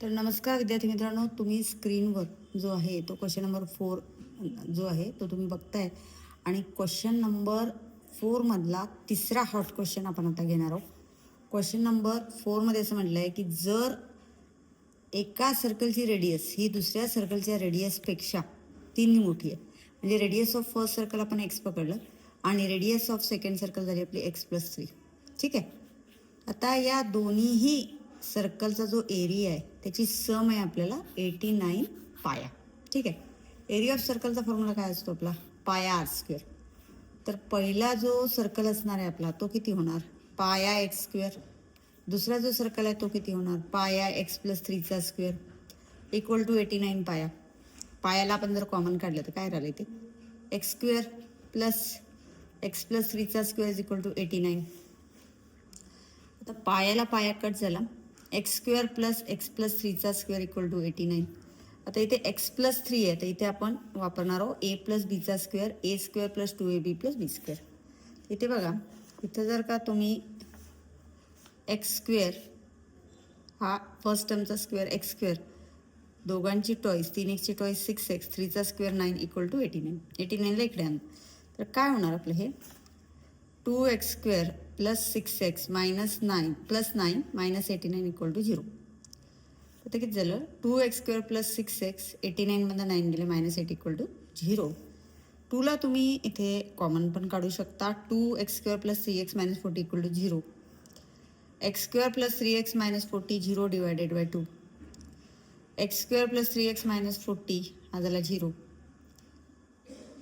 तर नमस्कार विद्यार्थी मित्रांनो, तुम्ही स्क्रीनवर जो आहे तो क्वेश्चन नंबर 4 जो आहे तो तुम्ही बघताय आणि क्वेश्चन नंबर 4 मधला तिसरा हॉट क्वेश्चन आपण आता घेणार आहोत. क्वेश्चन नंबर 4 मध्ये असं म्हटलं आहे की जर एका सर्कलची रेडियस ही दुसऱ्या सर्कलच्या रेडियसपेक्षा 3 मोठी आहे, म्हणजे रेडियस ऑफ फर्स्ट सर्कल आपण एक्स पकडलं आणि रेडियस ऑफ सेकंड सर्कल झाली आपली x+3. ठीक आहे. आता या दोन्हीही सर्कलचा जो एरिया आहे त्याची सम आहे आपल्याला 89 पाया. ठीक आहे. एरिया ऑफ सर्कलचा फॉर्म्युला काय असतो आपला? पाया आर स्क्वेअर. तर पहिला जो सर्कल असणार आहे आपला तो किती होणार? पाया एक्स स्क्वेअर. दुसरा जो सर्कल आहे तो किती होणार? पाया x+3चा स्क्वेअर इक्वल टू 89 पाया. पायाला आपण जर कॉमन काढलं तर काय राहिलं ते एक्स स्क्वेअर प्लस x+3चा स्क्वेअर इज इक्वल टू 89. आता पायाला पाया कट झाला, एक्स स्क्वेअर प्लस x+3चा स्क्वेअर इक्वल टू 89. आता इथे x+3 आहे तर इथे आपण वापरणार आहोत a+bचा square, a square plus 2ab plus B square. इथे बघा, इथं जर का तुम्ही एक्स स्क्वेअर हा फर्स्ट टर्मचा स्क्वेअर एक्स स्क्वेअर, दोघांची टॉईस 3x ची टॉईस 6x, 3चा स्क्वेअर 9 इक्वल टू 89. 89ला इकडे आणू तर काय होणार आपलं हे 2x square plus 6x minus 9 plus 9 minus 89 equal to 0. आता किती झालं 2x स्क्वेअर प्लस 6x 89मधून 9 गेले मायनस 8 इक्वल टू 0. 2ला तुम्ही इथे कॉमन पण काढू शकता. 2x square plus 3x minus 40 equal to 0. x square plus 3x minus 40 0 divided by 2. x square plus 3x minus 40 हा झाला 0.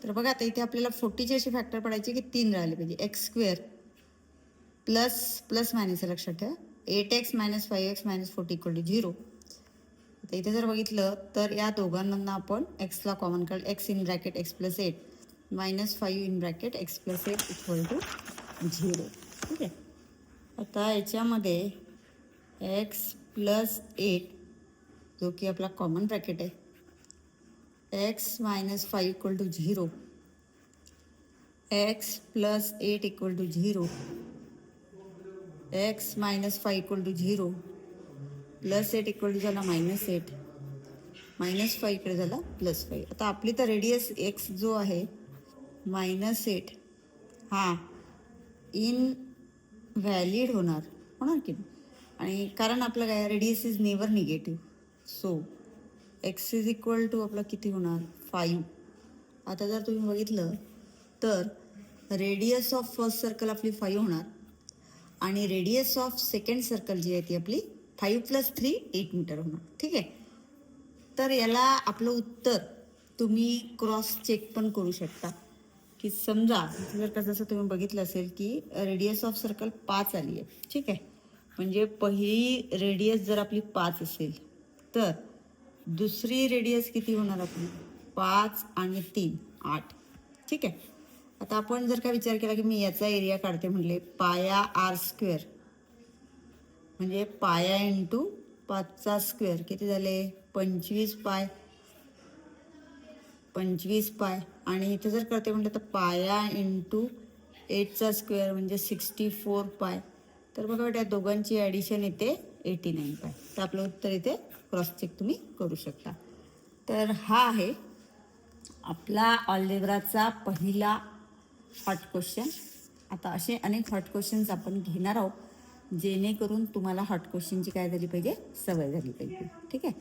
तर बघा आता इथे आपल्याला 40चे असे फॅक्टर पडायचे की 3 राहिले पाहिजे. X square plus plus minus लक्षात ठेवा 8x minus 5x minus 40 equal to 0. आता इथे जर बघितलं तर या दोघांना आपण एक्सला कॉमन काढलं, x in bracket x plus 8 minus 5 in bracket x plus 8 equal to 0. ठीक आहे. आता याच्यामध्ये एक्स प्लस 8 जो की आपला कॉमन ब्रॅकेट आहे, x minus 5 equal to 0, x plus 8 equal to 0, x minus 5 equal to 0, plus 8 equal to झाला minus 8, minus 5 इकडे झाला प्लस 5. आता आपली तर रेडियस एक्स जो आहे मायनस 8 हा इन व्हॅलिड होणार की नाही. आणि कारण आपलं काय radius is never negative, so x is equal to आपलं किती होणार 5. आता जर तुम्ही बघितलं तर रेडियस ऑफ फर्स्ट सर्कल आपली 5 होणार आणि रेडियस ऑफ सेकंड सर्कल जी आहे ती आपली 5 प्लस 3 8 मीटर होणार. ठीक आहे. तर याला आपलं उत्तर तुम्ही क्रॉस चेक पण करू शकता की समजा जर का जसं तुम्ही बघितलं असेल की रेडियस ऑफ सर्कल 5 आली आहे. ठीक आहे. म्हणजे पहिली रेडियस जर आपली 5 असेल तर दुसरी रेडियस किती होणार आपली 5 आणि 3 8. ठीक आहे. आता आपण जर का विचार केला की मी याचा एरिया काढते म्हटले पाया आर स्क्वेअर म्हणजे पाया इंटू 5चा स्क्वेअर किती झाले 25 पाय, 25 पाय. आणि इथे जर करते म्हटलं तर पाया इंटू 8चा स्क्वेअर म्हणजे 64 पाय. तर बघा या दोघांची ॲडिशन येते 89 पाय. तर आपलं उत्तर इथे क्रॉस चेक तुम्ही करू शकता. तर हा आहे आपला अल्जेब्राचा पहिला हॉट क्वेश्चन. आता असे अनेक हॉट क्वेश्चन्स आपण घेणार आहोत जेणेकरून तुम्हाला हॉट क्वेश्चनची काय झाली पाहिजे सवय झाली पाहिजे. ठीक आहे.